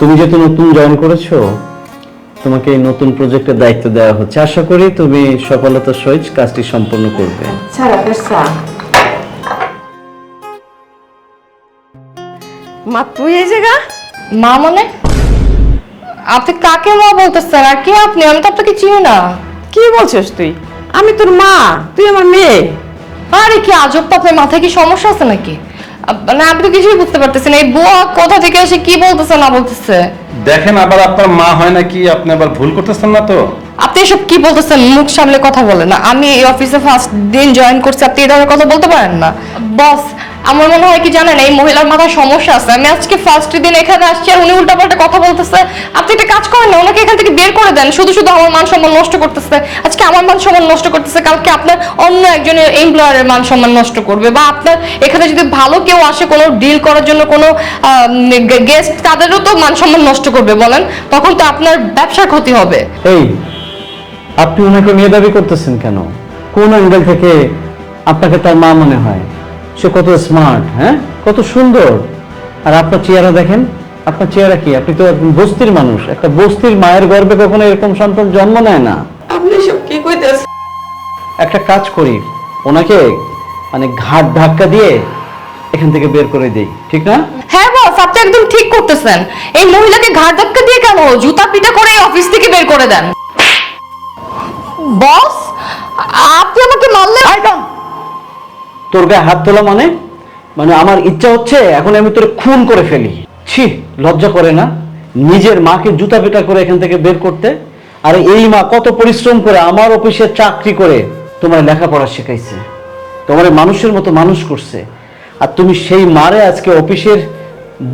তুমি যেহেতু নতুন জয়েন করেছো, তোমাকে এই নতুন প্রজেক্টের দায়িত্ব দেওয়া হচ্ছে। আশা করি তুমি সফলতার সহিত কাজটি সম্পন্ন করবে। স্যার আপনার চা। মা তুই এই জায়গা? মা মানে? আপনি কাকে মা বলতেছেন? আর কে আপনি? আমি তো আপনাকে চিনি না। কি বলছিস তুই? আমি তোর মা, তুই আমার মেয়ে। আরে কি আজব তো, আপনার মাথায় কি সমস্যা আছে নাকি? মানে আমি তো কিছুই বুঝতে পারতেছি না, এই বুয়া কোথা থেকে এসে কি বলতেছে না বলতেছে। দেখেন, আবার আপনার মা হয় নাকি, আপনি আবার ভুল করতেছেন না তো? আপনি এসব কি বলতেছেন? মুখ সামলে কথা বলেন না। আমি এই অফিসে ফার্স্ট দিন জয়েন করছি, আপনি এই ধরনের কথা বলতে পারেন না। বস, আমার মনে হয় কি জানেন, এই মহিলার মাথায় সমস্যা আছে। আমি আজকে ফার্স্ট দিন এখানে আসছি আর উনি উল্টাপাল্টা কথা বলতেছে। আপনি একটা কাজ করেন না, ওনাকে এখান থেকে বের করে দেন। শুধু শুধু আমার মান সম্মান নষ্ট করতেছে। আজকে আমার মান সম্মান নষ্ট করতেছে, কালকে আপনার অন্য একজনের এমপ্লয়ারের মান সম্মান নষ্ট করবে। বা আপনার এখানে যদি ভালো কেউ আসে কোনো ডিল করার জন্য, কোনো গেস্ট, তাদেরও তো মান সম্মান নষ্ট করবে। বলেন, তখন তো আপনার ব্যবসার ক্ষতি হবে। এই, আপনি ওনাকে মেয়ে দাবি করতেছেন কেন? কোন অ্যাঙ্গেল থেকে আপনাকে তার মা মনে হয়? সে কত স্মার্ট, হ্যাঁ, কত সুন্দর। আর আপনার চেহারা দেখেন, আপনার চেহারা কি? আপনি তো একজন বস্তির মানুষ। একটা বস্তির মায়ের গর্ভে কখনো এরকম সন্তান জন্ম নেয় না। আপনি সব কি কইতেছেন? একটা কাজ করি, ওনাকে মানে ঘাট ধাক্কা দিয়ে এখান থেকে বের করে দেই, ঠিক না? হ্যাঁ বস, আপনি একদম ঠিক করতেছেন। এই মহিলাকে ঘাড় ধাক্কা দিয়ে কেন, জুতা পিটা করে এই অফিস থেকে বের করে দেন। বস, আপনি আমাকে মারলেন? তোর গায়ে হাত তোলা মানে? মানে আমার ইচ্ছা হচ্ছে এখন আমি তোর খুন করে ফেলি। ছি, লজ্জা করে না নিজের মাকে জুতা পেটা করে এখান থেকে বের করতে? আর এই মা কত পরিশ্রম করে আমার অফিসে চাকরি করে তোমার লেখাপড়া শেখাইছে, তোমার মানুষের মতো মানুষ করছে। আর তুমি সেই মারে আজকে অফিসের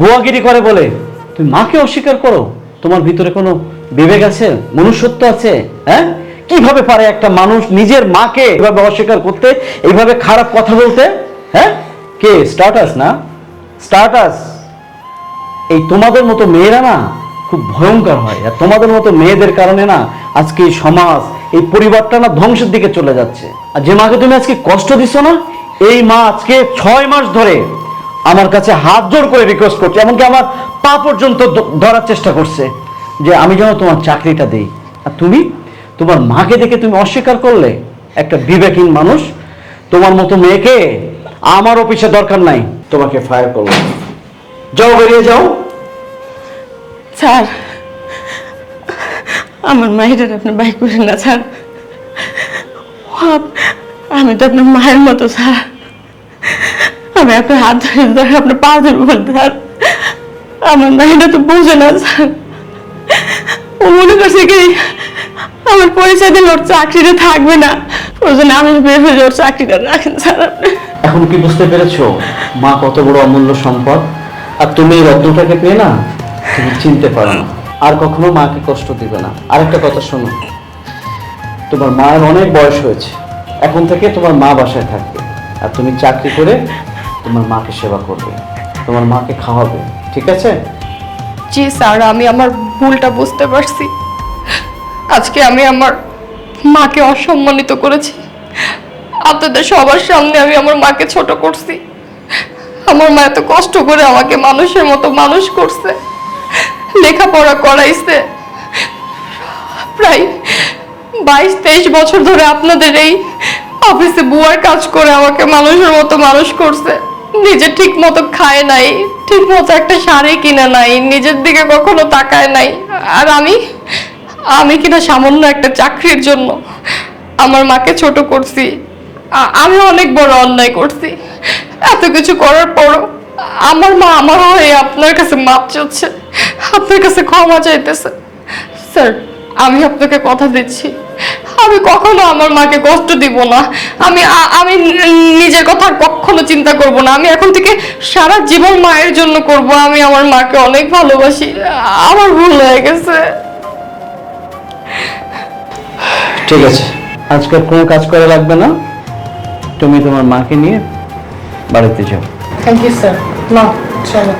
বুয়াগিরি করে বলে তুমি মাকে অস্বীকার করো? তোমার ভিতরে কোনো বিবেক আছে, মনুষ্যত্ব আছে? হ্যাঁ, কিভাবে পারে একটা মানুষ নিজের মাকে এভাবে অস্বীকার করতে, এইভাবে খারাপ কথা বলতে? হ্যাঁ, কে? স্টার্টাস না, স্টার্টাস। এই তোমাদের মতো মেয়েরা না খুব ভয়ঙ্কর হয়। আর তোমাদের মতো মেয়েদের কারণে না আজকে এই সমাজ, এই পরিবারটা না ধ্বংসের দিকে চলে যাচ্ছে। আর যে মাকে তুমি আজকে কষ্ট দিছো না, এই মা আজকে 6 মাস ধরে আমার কাছে হাত জোর করে রিকোয়েস্ট করছে, এমনকি আমার পা পর্যন্ত ধরার চেষ্টা করছে যে আমি যেন তোমার চাকরিটা দেই। আর তুমি তোমার মাকে দেখে তুমি অস্বীকার করলে? একটা বিবেকহীন মানুষ। তোমার মতো মেয়েকে আমার অফিসে দরকার নাই, তোমাকে ফায়ার করবো। যাও, বেরিয়ে যাও। স্যার, আমার মায়ের আপনি বাইক করেন না স্যার। আমি তো আপনার মায়ের মতো স্যার। আমি আপনার হাত ধরে আপনার পা ধরে বলতে স্যার, আমার মায়েরা তো বোঝে না স্যার। ও মনে করছে কি আমার পয়সা দিলে ওর চাকরিটা থাকবে না, ওই জন্য আমি ভেবে ওর চাকরিটা রাখেন স্যার আপনি। এখন কি বুঝতে পেরেছো মা কত বড় অমূল্য সম্পদ? আর তুমি এই রত্নটাকে পেয়ে না তুমি চিনতে পারো না। আর কখনো মাকে কষ্ট দিবে না। আরেকটা কথা শোনো, তোমার মায়ের অনেক বয়স হয়েছে, এখন থেকে তোমার মা বাসায় থাকবে। আর তুমি চাকরি করে তোমার মাকে সেবা করবে, তোমার মাকে খাওয়াবে, ঠিক আছে? জি স্যার, আমি আমার ভুলটা বুঝতে পারছি। আজকে আমি আমার মাকে অসম্মানিত করেছি। আপনাদের সবার সামনে আমি আমার মাকে ছোট করছি। আমার মা এত কষ্ট করে আমাকে মানুষের মতো মানুষ করছে, লেখাপড়া করাইছে। প্রায় 22-23 বছর ধরে আপনাদের এই অফিসে বুয়ার কাজ করে আমাকে মানুষের মতো মানুষ করছে। নিজে ঠিক মতো খায় নাই, ঠিক মতো একটা শাড়ি কিনে নাই, নিজের দিকে কখনো তাকায় নাই। আর আমি কিনা সামান্য একটা চাকরির জন্য আমার মাকে ছোট করছি। আমি অনেক বড় অন্যায় করছি। এত কিছু করার পরও আমার মা আমার হয়ে আপনার কাছে মাপ চাচ্ছে, আপনার কাছে ক্ষমা চাইতেছে। স্যার, আমি আপনাকে কথা দিচ্ছি, আমি কখনো আমার মাকে কষ্ট দিব না। আমি নিজের কথা আর কখনো চিন্তা করব না। আমি এখন থেকে সারা জীবন মায়ের জন্য করব। আমি আমার মাকে অনেক ভালোবাসি। আমার ভুল হয়ে গেছে। ঠিক আছে, আজকাল কোনো কাজ করা লাগবে না। তুমি তোমার মাকে নিয়ে বাড়িতে যাও। Thank you sir. না, চলো।